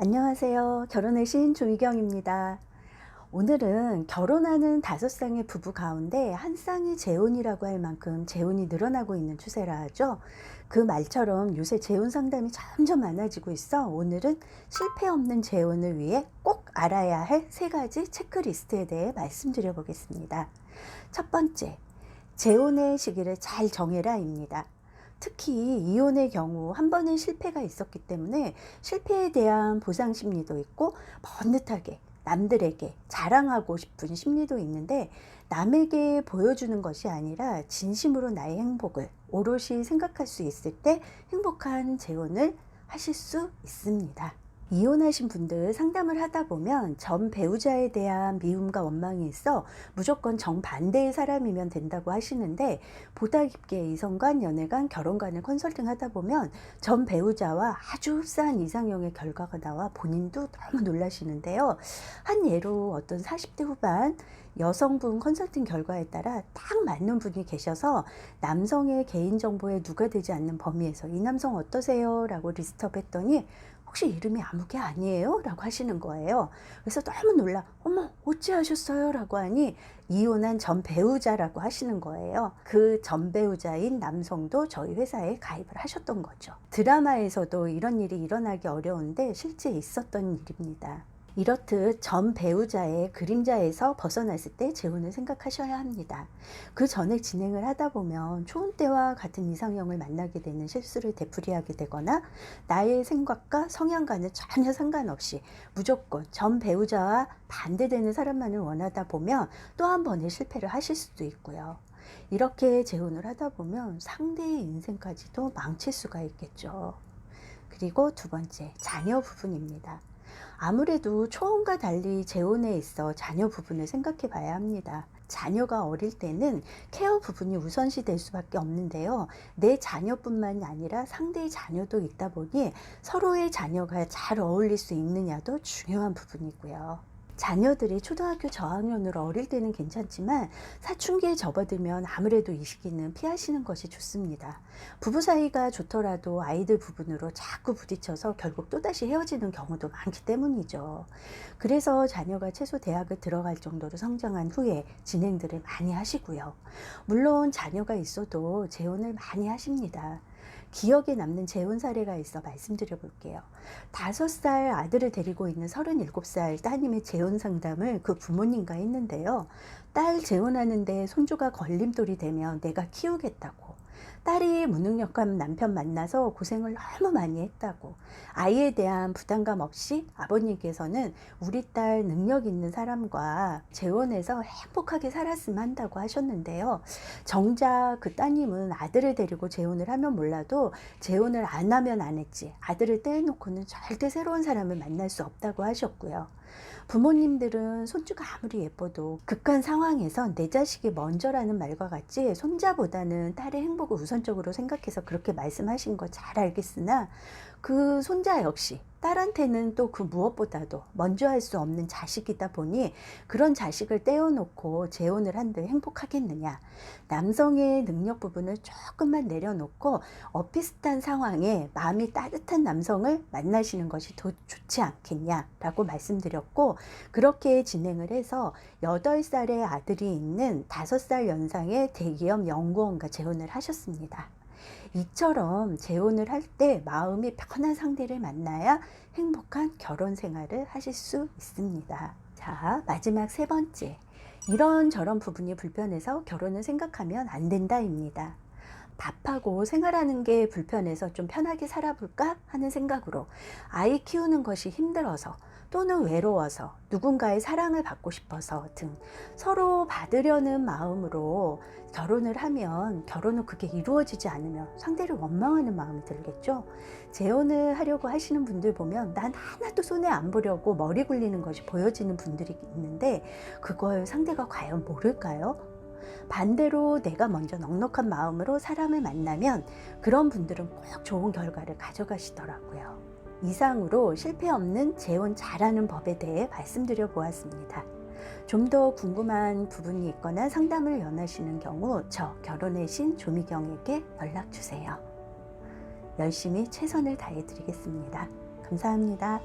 안녕하세요. 결혼의 신 조미경입니다. 오늘은 결혼하는 5쌍의 부부 가운데 한 쌍이 재혼이라고 할 만큼 재혼이 늘어나고 있는 추세라 하죠. 그 말처럼 요새 재혼 상담이 점점 많아지고 있어 오늘은 실패 없는 재혼을 위해 꼭 알아야 할 3가지 체크리스트에 대해 말씀드려 보겠습니다. 첫 번째, 재혼의 시기를 잘 정해라입니다. 특히 이혼의 경우 한 번의 실패가 있었기 때문에 실패에 대한 보상 심리도 있고 번듯하게 남들에게 자랑하고 싶은 심리도 있는데, 남에게 보여주는 것이 아니라 진심으로 나의 행복을 오롯이 생각할 수 있을 때 행복한 재혼을 하실 수 있습니다. 이혼하신 분들 상담을 하다 보면 전 배우자에 대한 미움과 원망이 있어 무조건 정반대의 사람이면 된다고 하시는데, 보다 깊게 이성관, 연애관, 결혼관을 컨설팅 하다 보면 전 배우자와 아주 흡사한 이상형의 결과가 나와 본인도 너무 놀라시는데요. 한 예로 어떤 40대 후반 여성분 컨설팅 결과에 따라 딱 맞는 분이 계셔서 남성의 개인정보에 누가 되지 않는 범위에서 이 남성 어떠세요? 라고 리스트업 했더니 혹시 이름이 아무개 아니에요? 라고 하시는 거예요. 그래서 너무 놀라, 어머, 어찌하셨어요? 라고 하니 이혼한 전 배우자라고 하시는 거예요. 그 전 배우자인 남성도 저희 회사에 가입을 하셨던 거죠. 드라마에서도 이런 일이 일어나기 어려운데 실제 있었던 일입니다. 이렇듯 전 배우자의 그림자에서 벗어났을 때 재혼을 생각하셔야 합니다. 그 전에 진행을 하다 보면 좋은 때와 같은 이상형을 만나게 되는 실수를 되풀이하게 되거나, 나의 생각과 성향과는 전혀 상관없이 무조건 전 배우자와 반대되는 사람만을 원하다 보면 또 한 번의 실패를 하실 수도 있고요. 이렇게 재혼을 하다 보면 상대의 인생까지도 망칠 수가 있겠죠. 그리고 두 번째, 자녀 부분입니다. 아무래도 초혼과 달리 재혼에 있어 자녀 부분을 생각해 봐야 합니다. 자녀가 어릴 때는 케어 부분이 우선시 될 수밖에 없는데요. 내 자녀뿐만이 아니라 상대의 자녀도 있다 보니 서로의 자녀가 잘 어울릴 수 있느냐도 중요한 부분이고요. 자녀들이 초등학교 저학년으로 어릴 때는 괜찮지만 사춘기에 접어들면 아무래도 이 시기는 피하시는 것이 좋습니다. 부부 사이가 좋더라도 아이들 부분으로 자꾸 부딪혀서 결국 또다시 헤어지는 경우도 많기 때문이죠. 그래서 자녀가 최소 대학을 들어갈 정도로 성장한 후에 진행들을 많이 하시고요. 물론 자녀가 있어도 재혼을 많이 하십니다. 기억에 남는 재혼 사례가 있어 말씀드려 볼게요. 5살 아들을 데리고 있는 37살 따님의 재혼 상담을 그 부모님과 했는데요. 딸 재혼하는데 손주가 걸림돌이 되면 내가 키우겠다고, 딸이 무능력한 남편 만나서 고생을 너무 많이 했다고, 아이에 대한 부담감 없이 아버님께서는 우리 딸 능력 있는 사람과 재혼해서 행복하게 살았으면 한다고 하셨는데요. 정작 그 따님은 아들을 데리고 재혼을 하면 몰라도 재혼을 안 하면 안 했지 아들을 떼어놓고는 절대 새로운 사람을 만날 수 없다고 하셨고요. 부모님들은 손주가 아무리 예뻐도 극한 상황에선 내 자식이 먼저라는 말과 같이 손자보다는 딸의 행복을 우선적으로 생각해서 그렇게 말씀하신 거 잘 알겠으나, 그 손자 역시 딸한테는 또 그 무엇보다도 먼저 할 수 없는 자식이다 보니 그런 자식을 떼어놓고 재혼을 한들 행복하겠느냐. 남성의 능력 부분을 조금만 내려놓고 비슷한 상황에 마음이 따뜻한 남성을 만나시는 것이 더 좋지 않겠냐라고 말씀드렸고, 그렇게 진행을 해서 8살의 아들이 있는 5살 연상의 대기업 연구원과 재혼을 하셨습니다. 이처럼 재혼을 할 때 마음이 편한 상대를 만나야 행복한 결혼 생활을 하실 수 있습니다. 자, 마지막 3번째. 이런저런 부분이 불편해서 결혼을 생각하면 안 된다입니다. 밥하고 생활하는 게 불편해서 좀 편하게 살아볼까 하는 생각으로, 아이 키우는 것이 힘들어서 또는 외로워서 누군가의 사랑을 받고 싶어서 등 서로 받으려는 마음으로 결혼을 하면, 결혼 후 그게 이루어지지 않으면 상대를 원망하는 마음이 들겠죠. 재혼을 하려고 하시는 분들 보면 난 하나도 손해 안 보려고 머리 굴리는 것이 보여지는 분들이 있는데, 그걸 상대가 과연 모를까요? 반대로 내가 먼저 넉넉한 마음으로 사람을 만나면 그런 분들은 꼭 좋은 결과를 가져가시더라고요. 이상으로 실패 없는 재혼 잘하는 법에 대해 말씀드려 보았습니다. 좀 더 궁금한 부분이 있거나 상담을 원하시는 경우 저 결혼의 신 조미경에게 연락 주세요. 열심히 최선을 다해 드리겠습니다. 감사합니다.